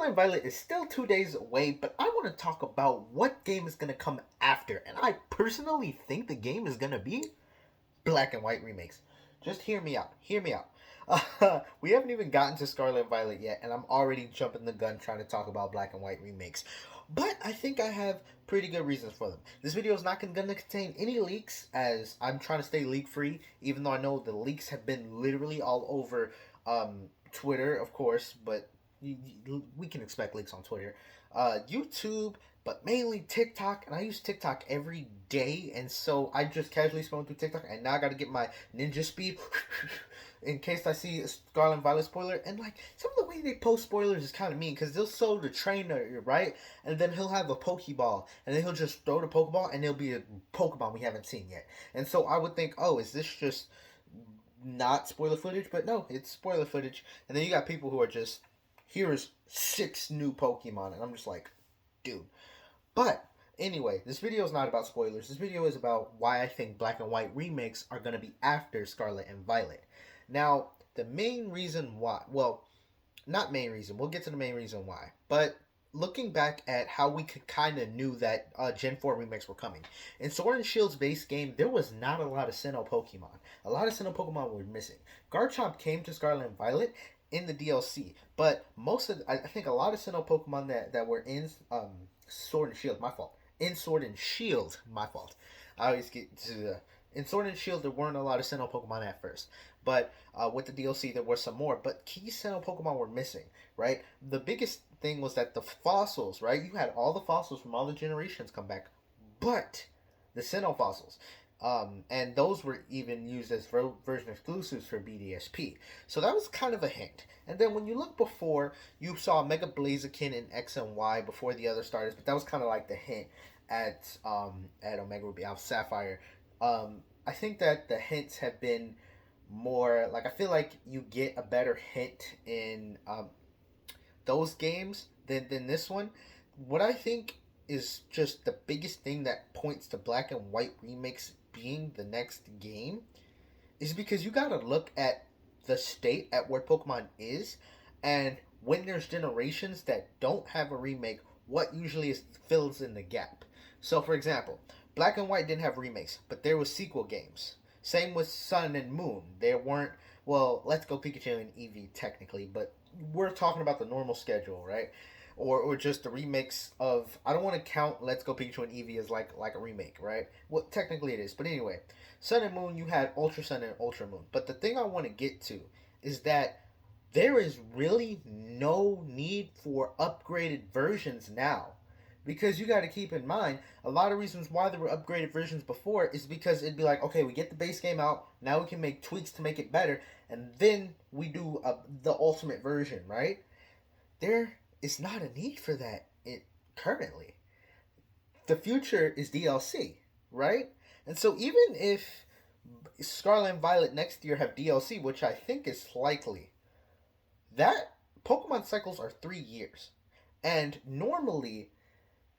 Violet is still 2 days away, but I want to talk about what game is going to come after. And I personally think the game is going to be Black and White remakes. Just hear me out. Hear me out. We haven't even gotten to Scarlet and Violet yet, and I'm already jumping the gun trying to talk about Black and White remakes. But I think I have pretty good reasons for them. This video is not going to contain any leaks, as I'm trying to stay leak free, even though I know the leaks have been literally all over Twitter, of course, but we can expect leaks on Twitter, YouTube, but mainly TikTok. And I use TikTok every day, and so I just casually scrolling through TikTok, and now I got to get my ninja speed in case I see a Scarlet and Violet spoiler. And like some of the way they post spoilers is kind of mean because they'll show the trainer, right, and then he'll have a Pokeball, and then he'll just throw the Pokeball, and it'll be a Pokemon we haven't seen yet. And so I would think, oh, is this just not spoiler footage? But no, it's spoiler footage. And then you got people who are just, here's 6 new Pokemon, and I'm just like, dude. But anyway, this video is not about spoilers. This video is about why I think Black and White remakes are going to be after Scarlet and Violet. Now, the main reason why, well, not main reason, we'll get to the main reason why, but looking back at how we could kind of knew that Gen 4 remakes were coming. In Sword and Shield's base game, there was not a lot of Sinnoh Pokemon. A lot of Sinnoh Pokemon were missing. Garchomp came to Scarlet and Violet in the DLC, but most of, I think a lot of Sinnoh Pokemon that were in Sword and Shield, my fault. In Sword and Shield, my fault. I always get to the, in Sword and Shield, there weren't a lot of Sinnoh Pokemon at first, but with the DLC, there were some more. But key Sinnoh Pokemon were missing, right? The biggest thing was that the fossils, right? You had all the fossils from all the generations come back, but the Sinnoh fossils. And those were even used as version exclusives for BDSP. So that was kind of a hint. And then when you look before, you saw Mega Blaziken in X and Y before the other starters, but that was kind of like the hint at Omega Ruby Alpha Sapphire. I think that the hints have been more like, I feel like you get a better hint in those games than this one. What I think is just the biggest thing that points to Black and White remakes being the next game is because you gotta look at the state at where Pokemon is, and when there's generations that don't have a remake, what usually is fills in the gap. So for example, Black and White didn't have remakes, but there was sequel games. Same with Sun and Moon. There weren't, well, Let's Go Pikachu and Eevee technically, but we're talking about the normal schedule, right? Or just the remix of, I don't want to count Let's Go Pikachu and Eevee as like a remake, right? Well, technically it is, but anyway, Sun and Moon, you had Ultra Sun and Ultra Moon. But the thing I want to get to is that there is really no need for upgraded versions now. Because you got to keep in mind, a lot of reasons why there were upgraded versions before is because it'd be like, okay, we get the base game out, now we can make tweaks to make it better, and then we do the ultimate version, right? There is not a need for that currently. The future is DLC, right? And so even if Scarlet and Violet next year have DLC, which I think is likely, that Pokemon cycles are 3 years. And normally,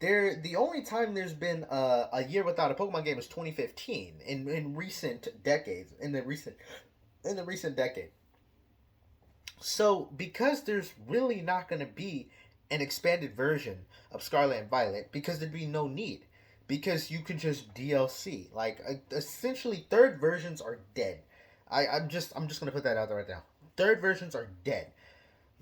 the only time there's been a year without a Pokemon game is 2015 in recent decades. In the recent decade. So because there's really not going to be an expanded version of Scarlet and Violet, because there'd be no need, because you can just DLC. Like essentially, third versions are dead. I'm just gonna put that out there right now. Third versions are dead.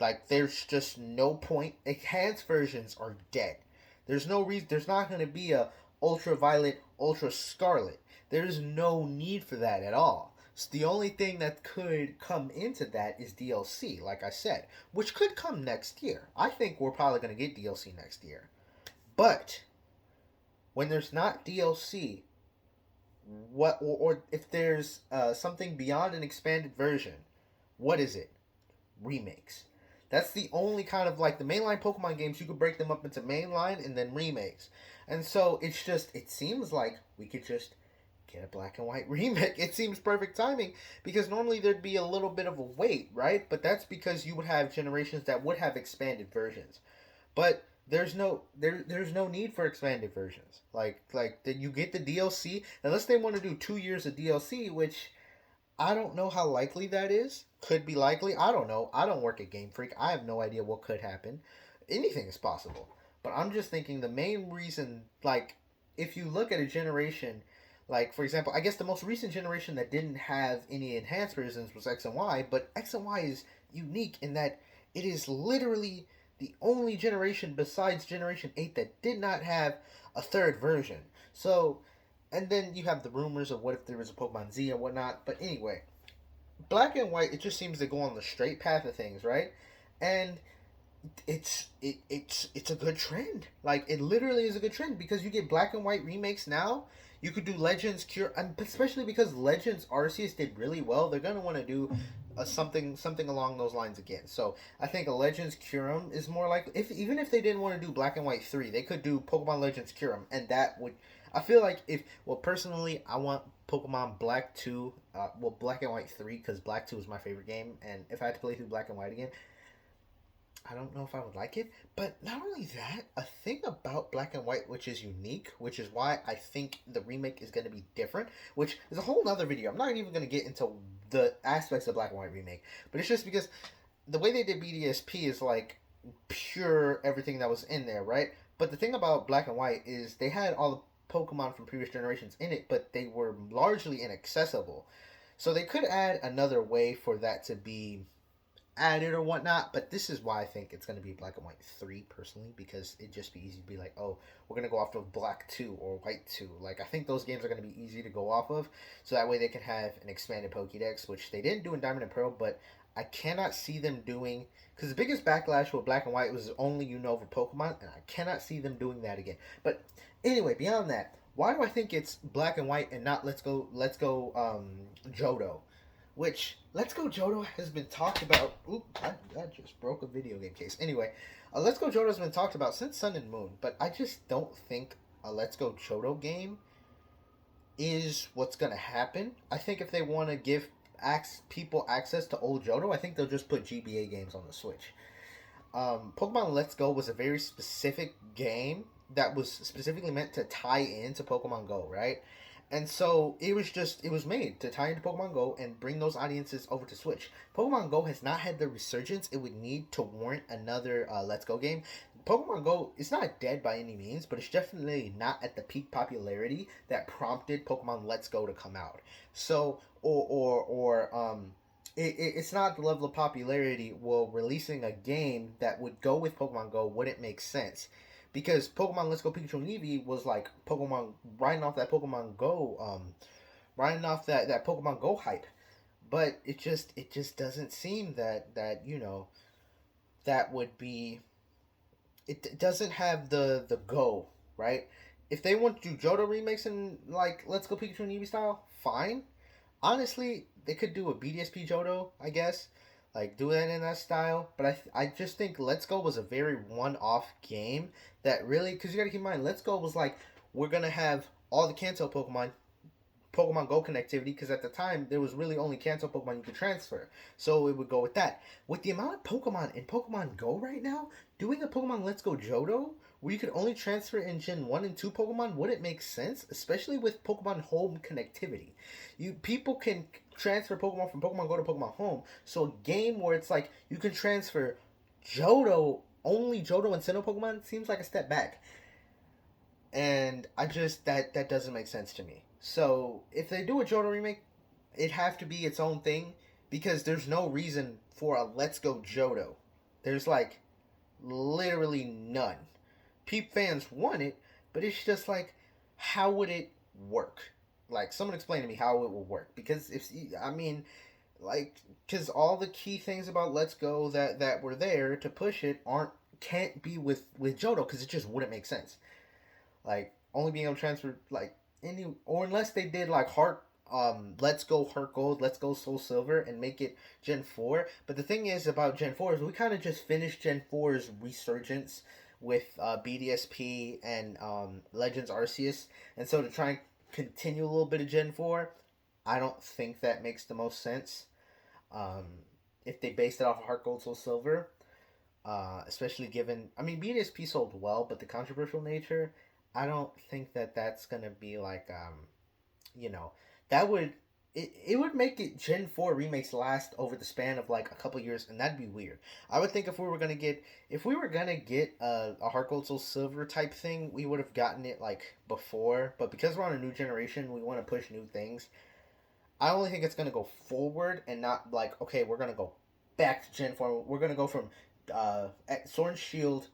Like there's just no point. Enhanced versions are dead. There's no reason. There's not going to be a Ultraviolet, Ultra Scarlet. There's no need for that at all. So the only thing that could come into that is DLC, like I said, which could come next year. I think we're probably going to get DLC next year. But when there's not DLC, what or if there's something beyond an expanded version, what is it? Remakes. That's the only kind of, like, the mainline Pokemon games, you could break them up into mainline and then remakes. And so it's just, it seems like we could just get a Black and White remake. It seems perfect timing because normally there'd be a little bit of a wait, right? But that's because you would have generations that would have expanded versions. But there's no need for expanded versions. Like that you get the DLC unless they want to do 2 years of DLC, which I don't know how likely that is. Could be likely. I don't know. I don't work at Game Freak. I have no idea what could happen. Anything is possible. But I'm just thinking the main reason, like, if you look at a generation, like, for example, I guess the most recent generation that didn't have any enhanced versions was X and Y, but X and Y is unique in that it is literally the only generation besides Generation 8 that did not have a third version. So, and then you have the rumors of what if there was a Pokemon Z and whatnot. But anyway, Black and White, it just seems to go on the straight path of things, right? And it's a good trend. Like, it literally is a good trend because you get Black and White remakes now. You could do Legends Cure, and especially because Legends Arceus did really well. They're gonna want to do something along those lines again. So I think a Legends Curum is more like, if even if they didn't want to do Black and White 3, they could do Pokemon Legends Curum, and that would, I feel like, if, well, personally I want Pokemon Black 2, well, Black and White 3, because Black 2 is my favorite game, and if I had to play through Black and White again, I don't know if I would like it. But not only that, a thing about Black and White which is unique, which is why I think the remake is going to be different, which is a whole nother video. I'm not even going to get into the aspects of Black and White remake, but it's just because the way they did BDSP is like pure everything that was in there, right? But the thing about Black and White is they had all the Pokemon from previous generations in it, but they were largely inaccessible. So they could add another way for that to be added or whatnot, but this is why I think it's going to be Black and White 3 personally, because it'd just be easy to be like, oh, we're going to go off of Black 2 or White 2. Like, I think those games are going to be easy to go off of, so that way they can have an expanded Pokédex, which they didn't do in Diamond and Pearl, but I cannot see them doing, because the biggest backlash with Black and White was only Unova Pokemon, and I cannot see them doing that again. But anyway, beyond that, why do I think it's Black and White and not Let's Go Johto? Which Let's Go Johto has been talked about. Oop, I just broke a video game case. Anyway, Let's Go Johto has been talked about since Sun and Moon, but I just don't think a Let's Go Johto game is what's gonna happen. I think if they want to give people access to old Johto, I think they'll just put GBA games on the Switch. Pokemon Let's Go was a very specific game that was specifically meant to tie into Pokemon Go, right? And so it was made to tie into Pokemon Go and bring those audiences over to Switch. Pokemon Go has not had the resurgence it would need to warrant another Let's Go game. Pokemon Go is not dead by any means, but it's definitely not at the peak popularity that prompted Pokemon Let's Go to come out. So, it's not the level of popularity. Well, releasing a game that would go with Pokemon Go wouldn't make sense, because Pokemon Let's Go Pikachu and Eevee was like Pokemon riding off that Pokemon Go, riding off that Pokemon Go hype. But it just doesn't seem that that would be. It doesn't have the go, right. If they want to do Johto remakes in like Let's Go Pikachu and Eevee style, fine. Honestly, they could do a BDSP Johto, I guess, like do that in that style. But I just think Let's Go was a very one-off game that really, because you got to keep in mind, Let's Go was like, we're gonna have all the Kanto Pokemon Go connectivity, because at the time there was really only Kanto Pokemon you could transfer, so it would go with that. With the amount of Pokemon in Pokemon Go right now, doing a Pokemon Let's Go Johto where you could only transfer in Gen 1 and 2 Pokemon wouldn't make sense, especially with Pokemon Home connectivity. People can transfer Pokemon from Pokemon Go to Pokemon Home, so a game where it's like you can transfer Johto, only Johto and Sinnoh Pokemon, seems like a step back. And I just, that doesn't make sense to me. So if they do a Johto remake, it'd have to be its own thing, because there's no reason for a Let's Go Johto. There's like literally none. Peep fans want it, but it's just like, how would it work? Like, someone explain to me how it will work, because if, I mean, like, because all the key things about Let's Go that were there to push it can't be with Johto, because it just wouldn't make sense. Like, only being able to transfer like any, or unless they did like Heart, Let's Go Heart Gold, Let's Go Soul Silver, and make it Gen 4. But the thing is about Gen 4 is we kind of just finished Gen 4's resurgence with BDSP and Legends Arceus, and so to try and continue a little bit of Gen 4, I don't think that makes the most sense. Um, if they based it off of Heart Gold Soul Silver, especially given, I mean, BDSP sold well, but the controversial nature, I don't think that that's gonna be like, you know, that would it would make it Gen 4 remakes last over the span of like a couple years, and that'd be weird. I would think if we were gonna get a Heart Gold Soul Silver type thing, we would have gotten it like before. But because we're on a new generation, we want to push new things. I only think it's gonna go forward and not like, okay, we're gonna go back to Gen 4. We're gonna go from Sword and Shield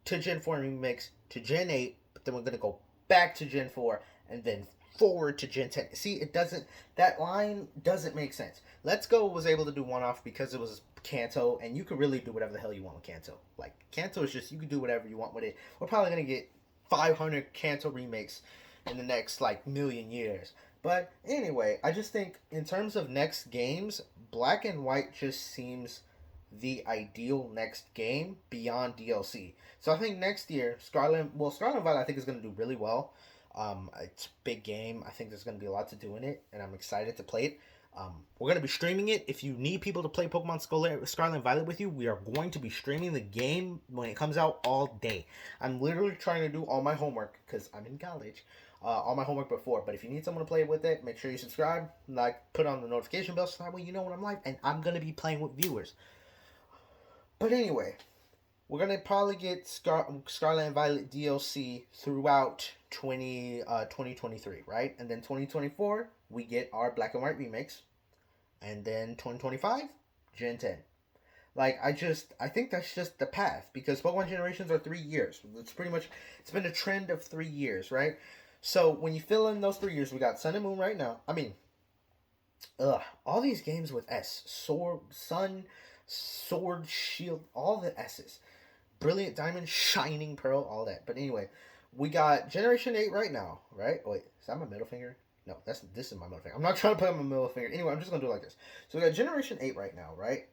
to Gen 4 remix to Gen 8, but then we're gonna go back to Gen 4 and then forward to Gen 10. See, it doesn't, that line doesn't make sense. Let's Go was able to do one off because it was Kanto, and you can really do whatever the hell you want with Kanto. Like, Kanto is just, you can do whatever you want with it. We're probably gonna get 500 Kanto remakes in the next like million years. But anyway, I just think in terms of next games, Black and White just seems the ideal next game beyond DLC. So I think next year, Scarlet and Violet I think is going to do really well. It's a big game. I think there's going to be a lot to do in it, and I'm excited to play it. We're going to be streaming it. If you need people to play Pokemon Scarlet and Violet with you, we are going to be streaming the game when it comes out all day. I'm literally trying to do all my homework because I'm in college. All my homework before. But if you need someone to play with it, make sure you subscribe, like, put on the notification bell so that way you know when I'm live, and I'm going to be playing with viewers. But anyway, we're going to probably get Scarlet and Violet DLC throughout 2023, right? And then 2024, we get our Black and White remakes. And then 2025, Gen 10. Like, I think that's just the path. Because Pokemon generations are 3 years. It's been a trend of 3 years, right? So, when you fill in those 3 years, we got Sun and Moon right now. I mean, all these games with S. Sun, Sword, Shield, all the S's. Brilliant Diamond, Shining Pearl, all that. But anyway, we got Generation 8 right now, right? Wait, is that my middle finger? No, this is my middle finger. I'm not trying to put on my middle finger. Anyway, I'm just going to do it like this. So we got Generation 8 right now, right?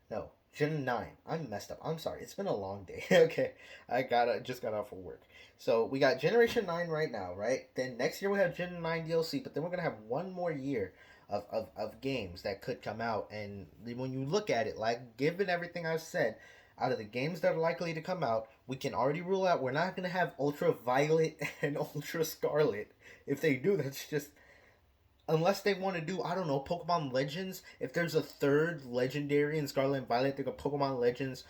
No, Gen 9. I'm messed up. I'm sorry. It's been a long day. Okay. Just got off of work. So we got Generation 9 right now, right? Then next year we have Gen 9 DLC, but then we're going to have one more year of games that could come out. And when you look at it, like, given everything I've said, out of the games that are likely to come out, we can already rule out we're not going to have Ultra Violet and Ultra Scarlet. If they do, that's just, unless they want to do, I don't know, Pokemon Legends. If there's a third legendary in Scarlet and Violet, they go Pokemon Legends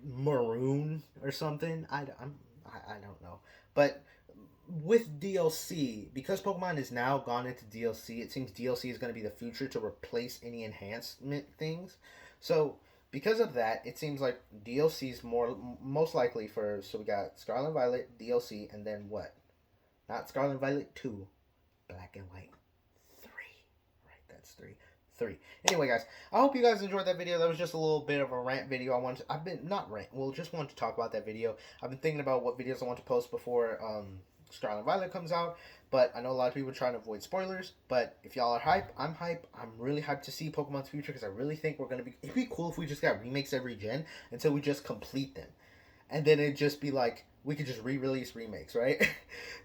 Maroon or something. I don't know. But with DLC, because Pokemon is now gone into DLC, it seems DLC is going to be the future to replace any enhancement things. So because of that, it seems like DLC is most likely for. So we got Scarlet and Violet DLC, and then what? Not Scarlet and Violet 2, Black and White 3. Right, that's 3. 3. Anyway, guys, I hope you guys enjoyed that video. That was just a little bit of a rant video. Just wanted to talk about that video. I've been thinking about what videos I want to post before Scarlet and Violet comes out, but I know a lot of people are trying to avoid spoilers. But if y'all are hype, I'm hype. I'm really hyped to see Pokemon's future because I really think it'd be cool if we just got remakes every gen until we just complete them. And then it'd just be like, we could just re-release remakes, right?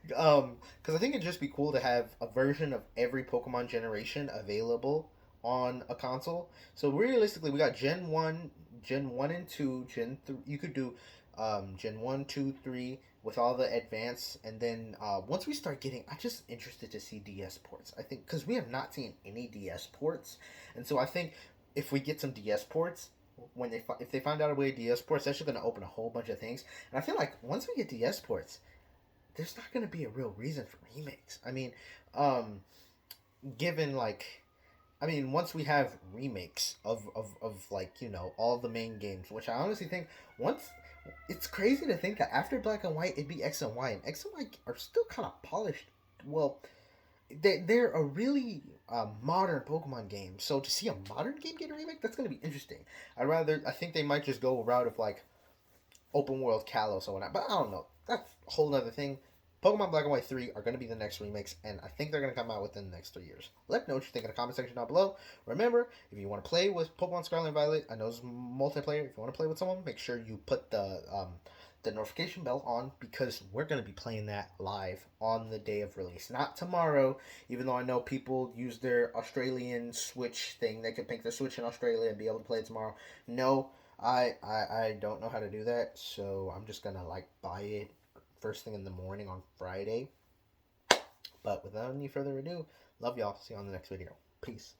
Because I think it'd just be cool to have a version of every Pokemon generation available on a console. So realistically, we got Gen 1 and 2, Gen 3. You could do Gen 1, 2, 3 with all the advance. And then once we start getting, I'm just interested to see DS ports. I think, because we have not seen any DS ports. And so I think if we get some DS ports, if they find out a way to DS ports, that's just going to open a whole bunch of things. And I feel like once we get DS ports, there's not going to be a real reason for remakes. I mean, given like, I mean, once we have remakes of like, you know, all the main games, which I honestly think it's crazy to think that after Black and White, it'd be X and Y, and X and Y are still kind of polished. Well, they're a really modern Pokemon game, so to see a modern game get a remake, that's going to be interesting. I think they might just go a route of like open world Kalos or whatnot, but I don't know. That's a whole other thing. Pokemon Black and White 3 are going to be the next remakes, and I think they're going to come out within the next 3 years. Let me know what you think in the comment section down below. Remember, if you want to play with Pokemon Scarlet and Violet, I know it's multiplayer. If you want to play with someone, make sure you put the notification bell on, because we're going to be playing that live on the day of release. Not tomorrow, even though I know people use their Australian Switch thing. They can pick their Switch in Australia and be able to play it tomorrow. No, I don't know how to do that, so I'm just going to like buy it first thing in the morning on Friday. But without any further ado, Love y'all. See you on the next video. Peace.